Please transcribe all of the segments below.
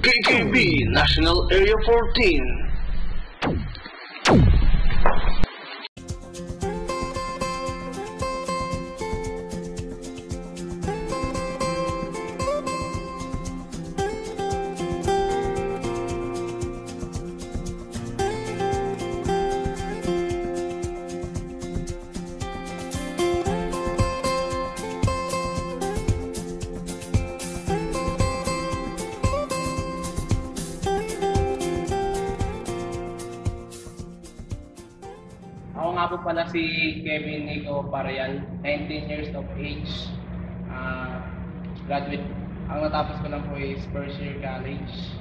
KKB National Area 14. Ako nga po pala si Kevin Nico Parayan, 19 years of age, graduate. Ang natapos ko lang po is first year college.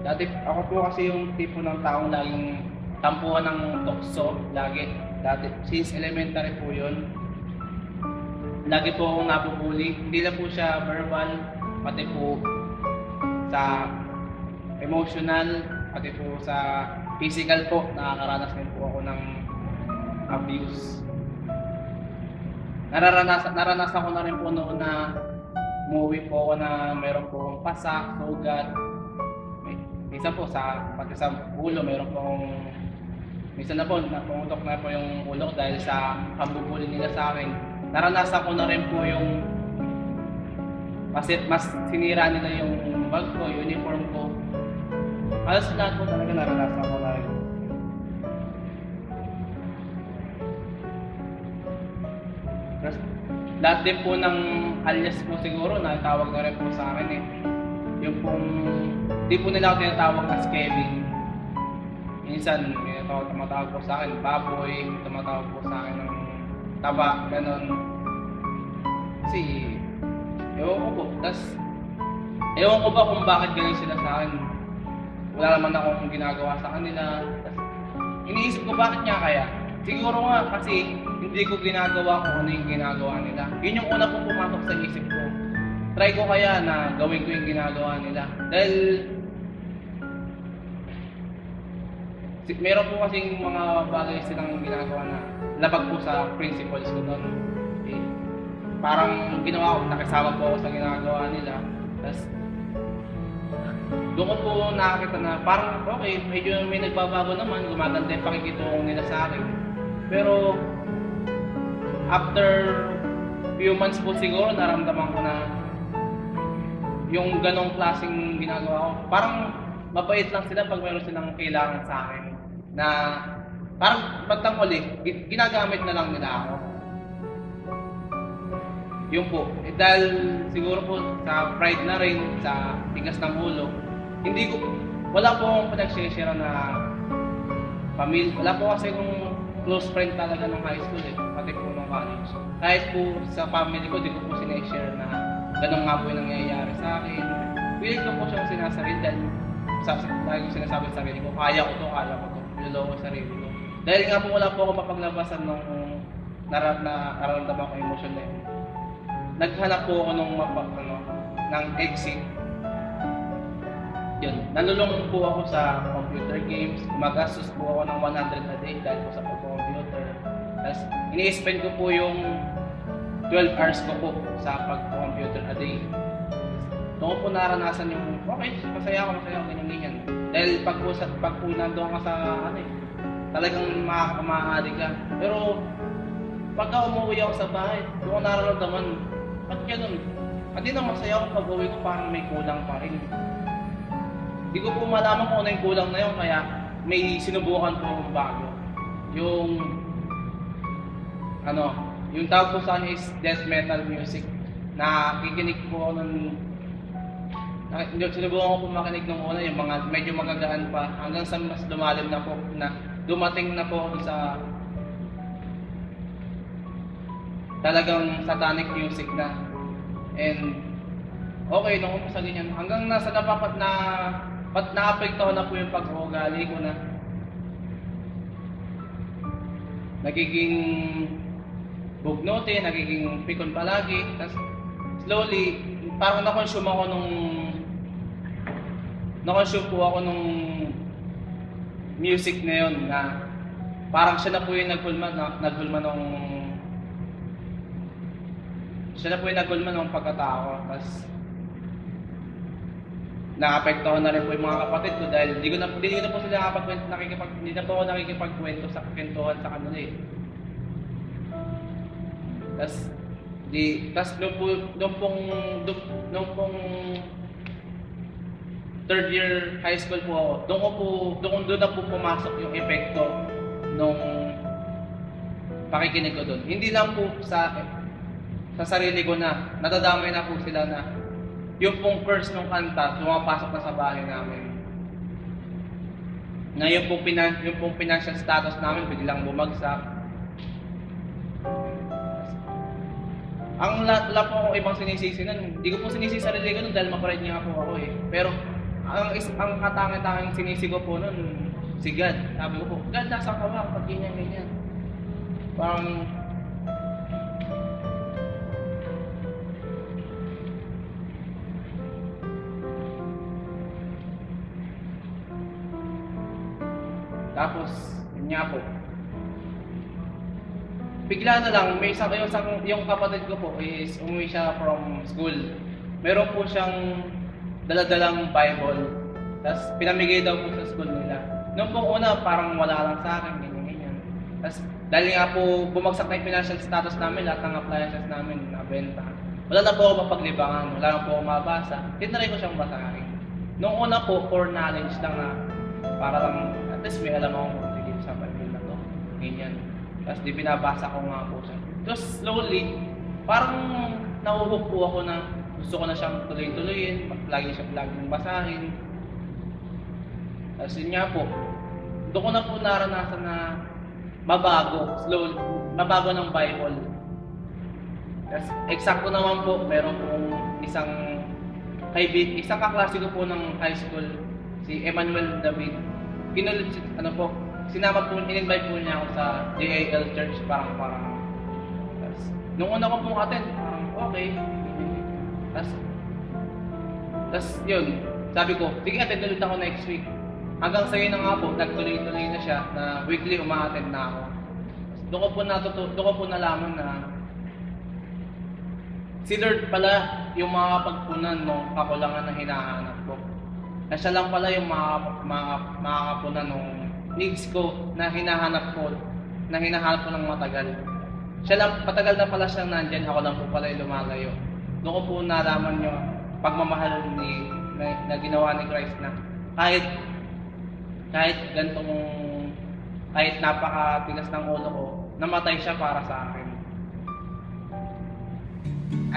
Dati ako po kasi yung tipo ng taong laging tampuhan ng tukso, lagi. Dati, since elementary po yun, lagi po akong nabubuli. Hindi na po siya verbal, pati po sa emotional, pati po sa physical po, nakakaranas din po ako ng abuse. Naranasan ko na rin po noon na umuwi po ako na mayroon po akong pasak, sugat. Minsan po pati sa ulo, mayroon po akong, minsan na po, napumutok na po yung ulo dahil sa pambubuli nila sa akin. Naranasan ko na rin po yung mas sinira nila yung bag ko, uniform ko. Halos lahat po talaga naranasan ko na rin. Lahat din po ng alias po siguro na tawag na rin po sa akin eh. Yung pong, di po nila ako tinatawag as Kevin. Minsan, may tumatawag po sa akin, baboy, tumatawag po sa akin ng taba, ganon. Kasi, ewan ko po. Tas, ewan ko ba kung bakit ganyan sila sa akin. Wala naman akong ginagawa sa kanila. Tas, iniisip ko bakit nga kaya. Siguro nga kasi hindi ko ginagawa kung ano yung ginagawa nila. Yun yung una pong pumatok sa isip ko. Try ko kaya na gawin ko yung ginagawa nila. Dahil meron po kasing mga bagay silang ginagawa na labag po sa principles ko doon. Eh, parang ginawa ko, nakisama po ako sa ginagawa nila. Tas, doon ko po nakakita na parang okay, medyo may nagbabago naman, gumaganda yung pakikitungo nila sa akin. Pero after few months po siguro, naramdaman ko na yung ganong klaseng ginagawa ko. Parang mabait lang sila pag mayroon silang kailangan sa akin. Na parang batang huli, ginagamit na lang nila ako. Yun po. Dahil siguro po sa pride na rin, sa tigas ng ulo, wala po akong pinag-share na pamilya. Wala po kasi kung close friend talaga ng high school eh, pati po ng college. Kahit po sa family ko, di ko po sinashare na ganun nga po yung nangyayari sa akin. Pilit ko po siyang sinasarili dahil lagi ko sinasabi sa sarili ko, kaya ko to. Niloloko sa sarili ko. Dahil nga po wala po ako mapaglabasan nung nararamdaman ko emotion na yun. Naghanap po ako ng exit. Yun, nalulong po ako sa computer games, gumagastos po ako ng 100 a day dahil po sa pag-computer. Tapos, ini-spend ko po yung 12 hours ko po sa pag-computer a day. Doon ko po naranasan yung, okay, masaya ako, ganyan. Dahil pag po nandun ka sa, talagang makakamaari ka. Pero, pagka umuwi ako sa bahay, doon ko nararamdaman, ba't ganun? Hindi na masaya ako pag-uwi ko, parang may kulang pa rin. Hindi ko po malaman kung ano yung kulang na yun, kaya may sinubukan po akong bago. Yung tawag po sa akin is death metal music. Nakikinig po ako sinubukan ko po makinig nung una, yung mga medyo magagaan pa, hanggang sa mas lumalim na po, na dumating na po sa talagang satanic music na. And okay, nung sa ganyan, hanggang nasa napapat na naapektuhan na po yung pag-uugali ko na nagiging bugnote, nagiging pikon palagi. Tapos slowly, parang na-consume po ako nung music na yun, na parang siya na po yung nagulma nung pagkatao. Tapos naapektuhan na rin po yung mga kapatid ko dahil hindi ko na po sila hindi na po ako nakikipagkwento sa kwentuhan sa kanila eh. Tas nung pong third year high school po ako, doon na po pumasok yung epekto nung pakikinig ko doon. Hindi lang po sa sarili ko na nadadamay na po sila na yung pong curse ng kanta pumapasok na sa bahay namin. Na yung pong financial status namin biglang bumagsak. Ang wala po akong ibang sinisisi nun. Hindi ko po sinisisi sarili ko nun dahil maparid niya po ako eh. Pero ang katangin-tanging sinisi ko po nun, si God. Sabi ko po, God, nasa ka ba? Pag ganyan. Parang tapos, yun nga po. Bigla na lang, yung kapatid ko po is umuwi siya from school. Meron po siyang daladalang Bible. Tapos pinamigay daw po sa school nila. Noong po una, parang wala lang sa akin, ganyan. Tapos dahil nga po bumagsak na yung financial status namin, lahat ng appliances namin nabenta. Wala na po ako mapaglibangan, wala na po ako mabasa. Tinry ko siyang basahin. Noong una po, for knowledge lang na para lang, at least may alam akong konti sa Bible na to. Ganyan. Tapos di binabasa ko nga po siya. Tapos slowly, parang nahuhook po ako na gusto ko na siyang tuloy-tuloyin, laging basahin. Tapos yun nga po, doon ko na po naranasan na mabago ng Bible. Tapos eksakto naman po, meron pong isang kaklase ko po ng high school, si Emmanuel David. In-invite po niya ako sa JAL Church, parang. Tapos, nung una ko pong attend, parang okay. Tapos yun, sabi ko, sige attend ulit ako next week. Hanggang sa yun na nga po, nagtuloy-tuloy na siya na weekly uma-attend na ako. Doon ko po nalaman na si Lord pala yung makakapagpunan ng kakulangan na hinahanap ko. Na siya lang pala yung makakapunan ng needs ko na hinahanap ko ng matagal. Matagal na pala siyang nandyan, ako lang po pala yung lumalayo. Doon ko po nalaman yung pagmamahal na ginawa ni Christ na kahit napakatigas ng ulo ko, namatay siya para sa akin.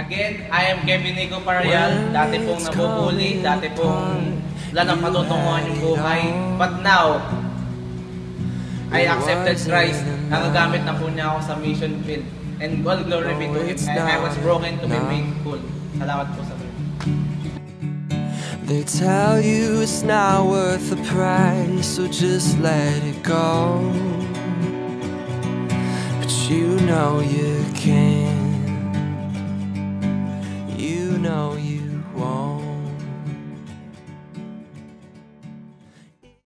Again, I am Kevin Nico Parrial. Dati pong nabubuli, dati pong wala nang patutunguhan yung buhay. But now, I accepted Christ. Nagagamit na po niya ako sa mission field. And all glory be to Him. I was broken to be made whole. Salamat po sa Lord. They tell you it's not worth the price, so just let it go. But you know you can't.